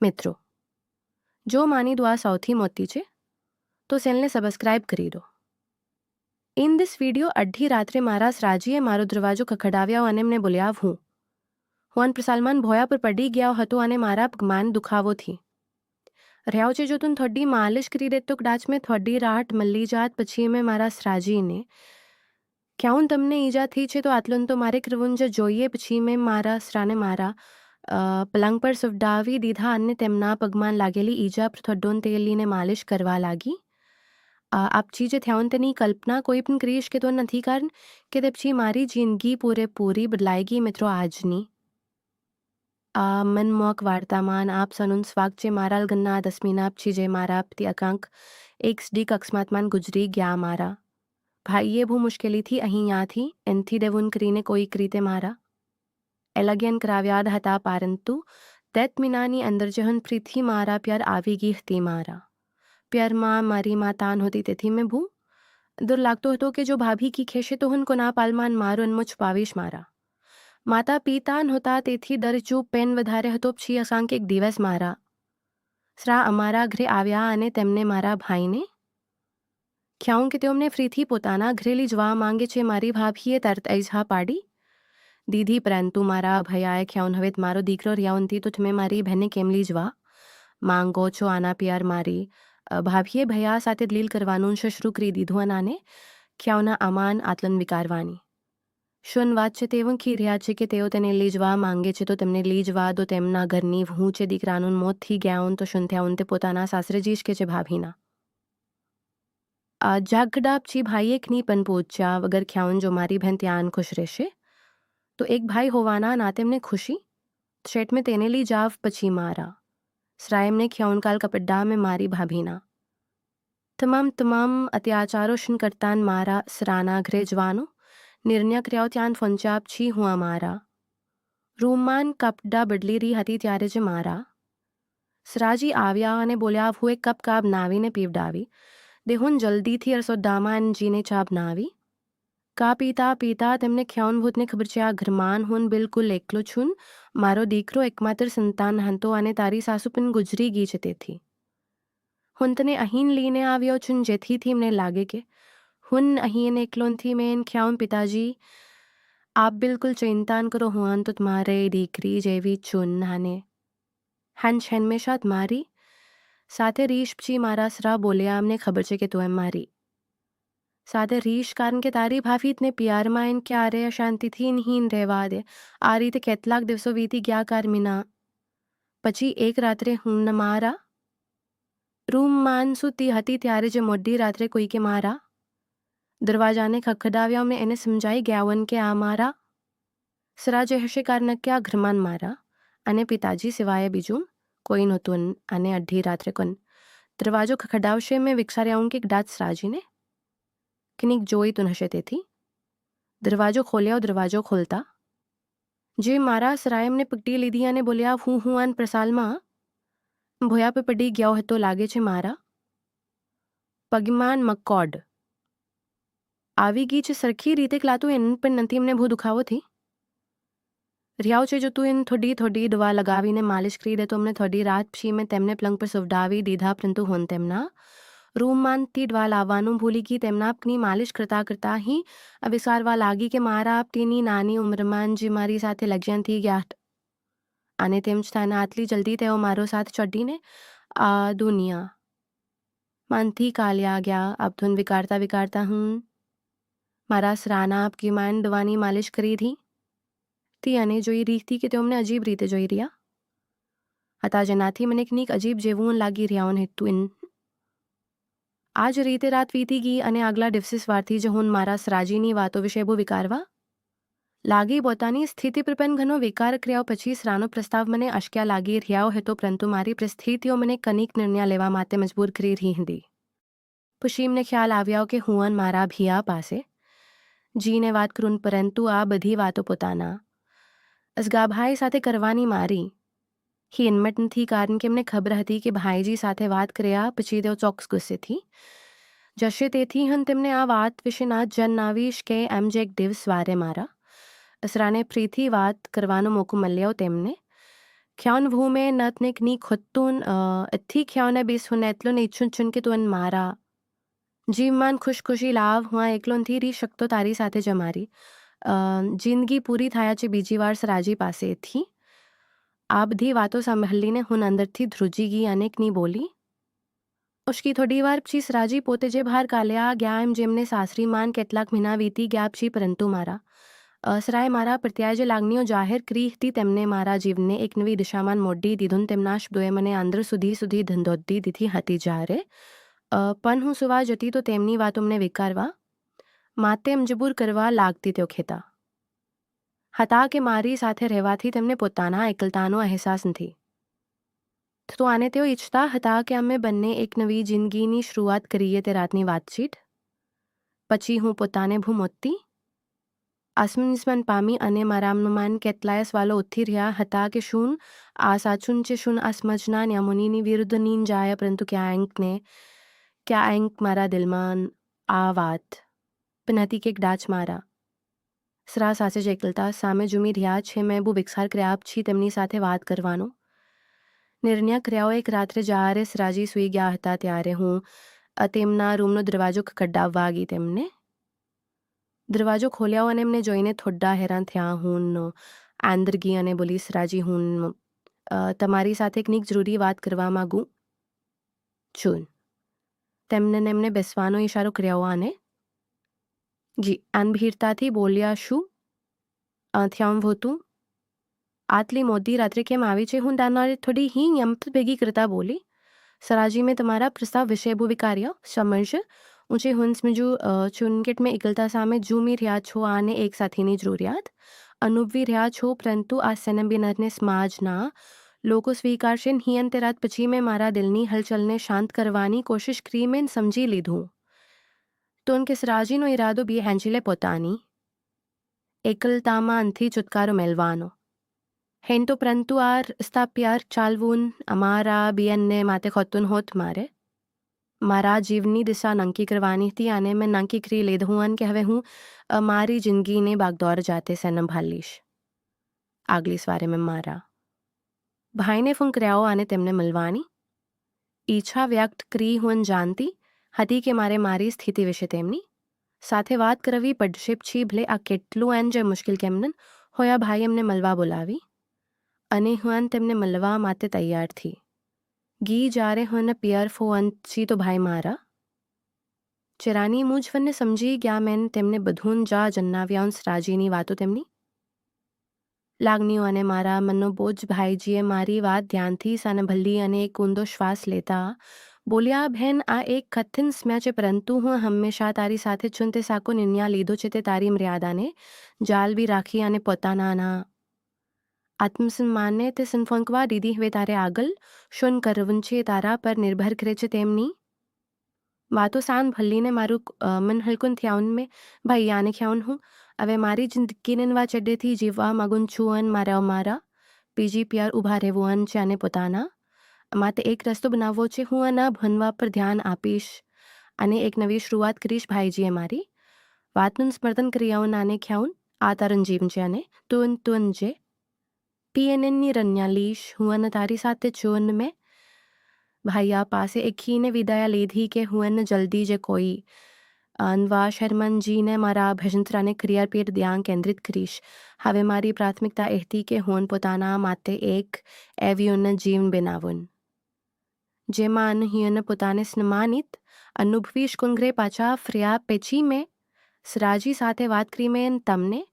મિત્રો, જો માની દુઆ સૌથી મોટી છે તો ચેનલને સબસ્ક્રાઇબ કરી દો. ઇન ધીસ વિડીયો અડધી રાત્રે મારા સરાજીએ મારો દરવાજો ખખડાવ્યો અને એમને બોલ્યા હું સલમાન ભોયા પર પડી ગયો હતો અને મારા પગમાં દુખાવોથી રહ્યો છે. જો તું થોડી માલિશ કરી દે તો કદાચ મેં થોડી રાહત મળી જાત. પછી મેં મારા સરાજીને ક્યાં તમને ઈજા થઈ છે તો આટલું તો મારે કરવું જ જોઈએ. પછી મેં મારા સરાને મારા પલંગ પર સુવડાવી દીધા અને તેમના પગમાં લાગેલી ઈજા પર થોડું તેલ લઈને માલિશ કરવા લાગી. આપ ચીજે થયા તેની કલ્પના કોઈ પણ કરી શકે તો નથી, કારણ કે તે પછી મારી જિંદગી પૂરેપૂરી બદલાઈ ગઈ. મિત્રો, આજની મનમોહક વાર્તામાં આપ સૌનું સ્વાગત છે. મારા ગન્ના 10મીના પછી જે મારા પતિ અકાંક XD અકસ્માતમાં ગુજરી ગયા. મારા ભાઈએ બહુ મુશ્કેલીથી અહીંયાથી એનથી દેવું કરીને કોઈક રીતે મારા એલગ્યન કરાવ્યા હતા, પરંતુ 10 મહિનાની અંદર જહન પ્રીતિ મારા પ્યાર આવી ગઈ હતી. મારા પ્યારમાં મારી માતા નહોતી, તેથી મેં બહુ દુર લાગતો હતો કે જો ભાભી કી ખેશે તો હું કોના પાલમાન મારો અન્મો છુપાવીશ. મારા માતા પિતા નહોતા, તેથી ડર જો પેન વધારે હતો. પછી અસાંક એક દિવસ મારા સરા અમારા ઘરે આવ્યા અને તેમને મારા ભાઈને કહ્યું કે તેઓ અમને ફ્રીથી પોતાના ઘરે લઈ જવા માંગે છે. મારી ભાભીએ તરત જ પાડી દીધી, પરંતુ મારા ભૈયાએ કહ્યું હવે મારો દીકરો રહ્યાઉનથી તો તમે મારી બહેને કેમ લઈ જવા માંગો છો. આના પ્યાર મારી ભાભીએ ભૈયા સાથે દલીલ કરવાનું શરૂ કરી દીધું અને કહ્યું આમાન આતલન વિકારવાની શું વાત છે. તેવું કહી રહ્યા છે કે તેઓ તેને લઈ જવા માંગે છે તો તેમને લઈ જવા દો. તેમના ઘરની વહુ છે, દીકરાનું મોત થઈ ગયા તો શું થયા તે પોતાના સાસરે જઈશ કે છે ભાભીના ઝઘડા. પછી ભાઈએ કની પણ પહોંચ્યા વગર ખ્યાઉન જો મારી બહેન ત્યાં ખુશ રહેશે તો એક ભાઈ હોવાના નાતે એમને ખુશી શેઠ મેં તેને લઈ જાવ. પછી મારા સરાય એમને ખ્યાઉન કાલ કપડા મેં મારી ભાભીના તમામ અત્યાચારો શું કરતા મારા સરાના ઘરે જવાનો નિર્ણય કર્યો. ત્યાં પહોંચ્યા પછી હું અમારા રૂમમાં કપડા બદલી રહી હતી ત્યારે જ મારા સરાજી આવ્યા અને બોલ્યા હું એક કપ ચા બનાવીને પીવડાવી દે. હું જલ્દીથી રસોડામાં જીને ચા બનાવી કા પીતા તેમને ખ્યાઉન ભૂતને ખબર છે આ ઘરમાં હું બિલકુલ એકલો છું. મારો દીકરો એકમાત્ર સંતાન હતો અને તારી સાસુ પણ ગુજરી ગઈ છે, તેથી હું તને અહીં લઈને આવ્યો છું જેથી મને લાગે કે હું અહીં એકલોનથી. મેં ખ્યાઉન પિતાજી આપ બિલકુલ ચિંતા કરો, હું તો તમારે દીકરી જેવી છું અને હંમેશા મારી સાથે રીશ. પછી મારા સરા બોલ્યા અમને ખબર છે કે તું એમ મારી સાથે રીશ, કારણ કે તારી ભાભીને પ્યારમાં એને ક્યારે અશાંતિથી નહીં રહેવા દે. આ રીતે કેટલાક દિવસો વીતી ગયા. કાર્મિના પછી એક રાત્રે હું મારા રૂમમાં સૂતી હતી ત્યારે જે મોડી રાત્રે કોઈકે મારા દરવાજાને ખખડાવ્યા. અમને એને સમજાઈ ગયા કે આ મારા સરા જે હશે, કારણ કે આ ઘરમાં મારા અને પિતાજી સિવાય બીજું કોઈ નહોતું. અને અડધી રાત્રે કોણ દરવાજો ખખડાવશે મેં વિચાર્યા કે કદાચ સરાજીને કનીક જોઈ તો હશે, તેથી દરવાજો ખોલ્યો. દરવાજો ખોલતા જે મારા સરાએ એમને પકડી લીધી અને બોલ્યા હું આન પ્રસાલમાં ભોયા પર પડી ગયો હતો. લાગે છે મારા પગમાં મકોડ આવી ગઈ છે. સરખી રીતે ક્લાતું એને પણ નથી. એમને બહુ દુખાવો થી રહ્યાઓ છે. જો તું એને થોડી દવા લગાવીને માલિશ કરી દે તો અમને થોડી રાત પછી મેં તેમને પલંગ પર સુવડાવી દીધા, પરંતુ હું તેમના રૂમમાંથી દવા લાવવાનું ભૂલી ગઈ. તેમના આપની માલિશ કરતાં અહીં વિચારવા લાગી કે મારા આપની નાની ઉંમરમાં જ મારી સાથે લગ્ન થઈ ગયા અને તેમ છતાં આટલી જલ્દી તેઓ મારો સાથ છોડીને આ દુનિયા માંથી કાલ્યા ગયા. અબધુન વિકારતા હું મારા સરાના આપકી માન દવાની માલિશ કરી હતી અને જોઈ રહી હતી કે તેઓ અમને અજીબ રીતે જોઈ રહ્યા હતા, જેનાથી મને કંઈક અજીબ જેવું લાગી રહ્યું હતું. આ જ રીતે રાત વીતી ગઈ અને આગલા દિવસે સવારથી જ હું મારા સરાજીની વાતો વિશે બહુ વિકારવા લાગી. પોતાની સ્થિતિ પર પણ ઘણો વિકાર કર્યા પછી સરાનો પ્રસ્તાવ મને અશક્ય લાગી રહ્યો હતો, પરંતુ મારી પરિસ્થિતિઓ મને કનિક નિર્ણય લેવા માટે મજબૂર કરી રહી હતી. પછી એમને ખ્યાલ આવ્યો કે હું મારા ભૈયા પાસે જીને વાત કરું, પરંતુ આ બધી વાતો પોતાના અસગાભાઈ સાથે કરવાની મારી હિંમત નથી, કારણ કે એમને ખબર હતી કે ભાઈજી સાથે વાત કર્યા પછી તેઓ ચોક્કસ ગુસ્સેથી જશે. તેથી હું તેમને આ વાત વિશે ના જણાવીશ કે એમ જે એક દિવસ વારે મારા સરાને ફ્રીથી વાત કરવાનો મોકો મળ્યો. તેમને Kjaun vume natnik ni khottun thi kjaune bis hun etlon ichun chun કે તું મારા જીવમાન ખુશખુશી લાવ હું એકલોનથી રી શકતો તારી સાથે જ અમારી જિંદગી પૂરી થયા છે બીજી વાર સરાજી પાસેથી આ બધી વાતો સાંભળીને હું અંદરથી ધ્રુજી ગઈ અનેકની બોલી ઉશ્કી થોડી વાર પછી સરાજી પોતે જે બહાર કાલ્યા ગયા એમ જેમને સાસરી માન કેટલાક મહિના વીતી ગયા પછી પરંતુ મારા સરાય મારા પ્રત્યે જે લાગણીઓ જાહેર કરી હતી તેમને મારા જીવને એક નવી દિશામાં મોડી દીધું તેમના શબ્દોએ મને અંદર સુધી ધંધોતી દીધી હતી જ્યારે પણ હું સુવા જતી તો તેમની વાતો મને વિકારવા માતે મજબૂર કરવા લાગતી તેઓ કહેતા હતા કે મારી સાથે રહેવાથી તેમને પોતાના એકલતાનો અહેસાસ નથી તો આને તેઓ ઈચ્છતા હતા કે અમે બંને એક નવી જિંદગીની શરૂઆત કરીએ તે રાતની વાતચીત પછી હું પોતાને ભૂમોતી આસમન પામી અને મારા મનમાં કેટલાય સવાલો ઉઠી રહ્યા હતા કે શું આ સાચું છે શું આ સમજના ન્યામોનીની વિરુદ્ધ નીન જાય પરંતુ ક્યાંક મારા દિલમાં આ વાત પણ હતી કે ડાચ મારા સરા સાથે જ એકલતા સામે ઝૂમી રહ્યા છે મેં બહુ વિકસાર કર્યા પછી તેમની સાથે વાત કરવાનો નિર્ણય કર્યાઓ એક રાત્રે જ્યારે સરાજી સૂઈ ગયા હતા ત્યારે હું તેમના રૂમનો દરવાજો ખખડાવવા ગઈ તેમને દરવાજો ખોલ્યાઓ અને એમને જોઈને થોડા હેરાન થયા હું અંદર ગઈ અને બોલી સરાજી હું તમારી સાથે કંઈક જરૂરી વાત કરવા માગું છું તેમને બેસવાનો ઈશારો કર્યાઓ આને જી અનભીરતાથી બોલ્યા શું થયામ હોતું આટલી મોડી રાત્રે કેમ આવી છે હું તાનારે થોડી યમત ભેગી કરતા બોલી સરાજી મેં તમારા પ્રસ્તાવ વિશે બહુ વિકાર્યા સમજ ઊંચે હું સમજુ ચુનકેટ મેં એકલતા સામે ઝૂમી રહ્યા છો આને એક સાથીની જરૂરિયાત અનુભવી રહ્યા છો પરંતુ આ સેનબિનરને સમાજના લોકો સ્વીકારશે નહીં તે રાત પછી મેં મારા દિલની હલચલને શાંત કરવાની કોશિશ કરી મેં સમજી લીધું તો કે સરાજીનો ઈરાદો બી હેંચીલે પોતાની એકલતામાં અંથી છુટકારો મેળવાનો હેન તો પરંતુ આ રસ્તા પ્યાર ચાલવું અમારા બિયનને માતે ખોતું હોત મારા જીવની દિશા નક્કી કરવાની હતી અને મેં નક્કી કરી લીધું અને કે હવે હું મારી જિંદગીને બાગદોર જાતે સંભાળીશ આગલી સવારે મેં મારા ભાઈને ફોન કર્યાઓ અને તેમને મળવાની ઈચ્છા વ્યક્ત કરી હું જાણતી હતી કે મારી સ્થિતિ વિશે તેમની સાથે વાત કરવી પડશે પછી ભલે આ કેટલું એન જે મુશ્કેલ કેમન હોયા ભાઈ એમને મળવા બોલાવી અને હું તેમને મળવા માટે તૈયાર થી ગી જ્યારે હું પિયર ફોન છી તો ભાઈ મારા ચિરાની મૂંઝવણને સમજી ગયા મેં તેમને બધું જણાવ્યા સરાજીની વાતો તેમની લાગણીઓ અને મારા મનનો બોજ ભાઈજીએ મારી વાત ધ્યાનથી સાંભળી અને એક ઊંડો શ્વાસ લેતા બોલ્યા બહેન આ એક કઠિન સમય છે પરંતુ હું હંમેશા તારી સાથે છું તે સાકો નિર્ણય લીધો છે તે તારી મર્યાદાને જાળવી રાખી અને પોતાના આત્મસન્માનને તે સંફોંકવા દીધી હવે તારે આગળ શું કરવું છે તારા પર નિર્ભર કરે છે તેમની વાતો સાંભળીને મારું મન હલકું થયાઉન મેં ભાઈ આને ખ્યાઉન હું હવે મારી જિંદગીને નવા ચડ્ડેથી જીવવા માગું છું અને મારા બીજી પ્યાર ઊભા રહેવું છે અને પોતાના માટે એક રસ્તો બનાવવો છે હું આના ભણવા પર ધ્યાન આપીશ અને એક નવી શરૂઆત કરીશ ભાઈજીએ મારી વાતનું સ્મર્તન ક્રિયાઓ આને ખ્યાઉન આ તારું જીવન છે અને તું જે પીએનએનની રન્યા લીશ હું અને તારી સાથે છું મેં ભાઈયા પાસે એકીને વિદાયા લીધી કે હું જલ્દી જે કોઈ અનવા શર્મનજીને મારા અભ્યંતરાને કરિયર પર ધ્યાન કેન્દ્રિત કરીશ હવે મારી પ્રાથમિકતા એ હતી કે હું પોતાના માટે એક એવ્યુન જીવન બનાવું જેમાં અહીં પોતાને સન્માનિત અનુભવીશ કુંગરે પાછા ફર્યા પછી મેં સરાજી સાથે વાત કરી મેં તમને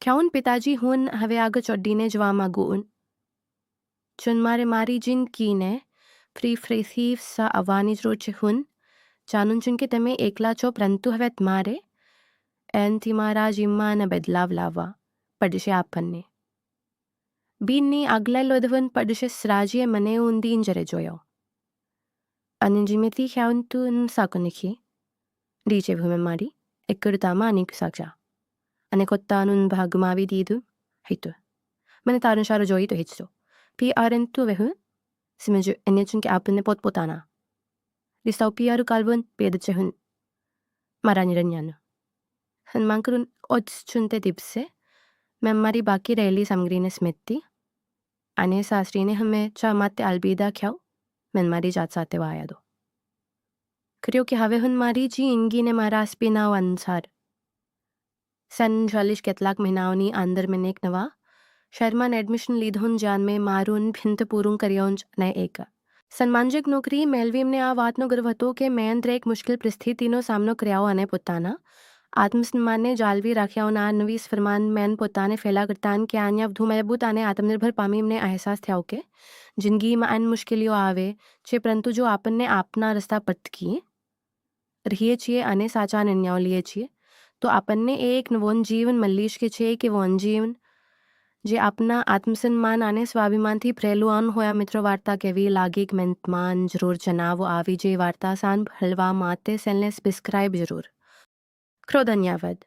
ખ્યાઉન પિતાજી હું હવે આગળ ચોડીને જવા માગું ચુન મારી જિંદગીને ફ્રીથી આવવાની જરૂર છે હું જાણું છું કે તમે એકલા છો પરંતુ હવે તમારે એનથી મારા જીવમાં બદલાવ લાવવા પડશે આપણને બીનની આગલા લોધવન પડશે સરાજીએ મને ઊંધી જરે જોયો અને જીમેથી ખ્યાઉન તું સાકો નીખી નીચે ભૂમે મારી એકડતામાં અનેક સાક્ષા અને કોત્તાનું ભાગમાવી દીધું હિતું મને તારું સારું જોઈ તો હિચતો પી આરંતુ વહુ સિમજ એને ચુન કે આપણને પોતપોતાના લિસ્તાવ પિયારું કાલવન પેદ છે હું મારા નિરન્યાનું હનમાંકરું ઓજ ચુનતે દિવસે મેં મારી બાકી રહેલી સામગ્રીને સ્મિતતી અને સાસરીને હંમેશા માટે અલવિદા કહ્યું. મેં મારી જાત સાથે વાયા દો. કર્યો કે હવે હું મારી જિંદગીને મારા સ્પીના અનુસાર સન 40 કેટલાક મહિનાઓની અંદર મેં એક નવા શહેરમાં એડમિશન લીધું જ્યાં મેં મારું ભિંત પૂરું કર્યું અને એક સન્માનજનક નોકરી મેળવી. એમને આ વાતનો ગર્વ હતો કે મેં એક મુશ્કેલ પરિસ્થિતિનો સામનો કર્યો અને પોતાના આત્મસન્માનને જાળવી રાખ્યાઓના નવી ફરમાન મેન પોતાને ફેલા કરતા કે અહીંયા વધુ મજબૂત અને આત્મનિર્ભર પામી. એમને અહેસાસ થયો કે જિંદગીમાં અન મુશ્કેલીઓ આવે છે પરંતુ જો આપણને આપના રસ્તા પટકીએ રહીએ છીએ અને સાચા નિર્ણયો લઈએ છીએ તો આપણને એક નવું જીવન મળી શકે છે કે વન જીવન જે આપના આત્મસન્માન અને સ્વાભિમાનથી ભરેલું હોય. મિત્રો વાર્તા કેવી લાગી કમેન્ટમાં જરૂર જણાવો. આવી જે વાર્તા સાંભળવા માટે ચેનલને સબસ્ક્રાઇબ જરૂર કરો. ધન્યવાદ.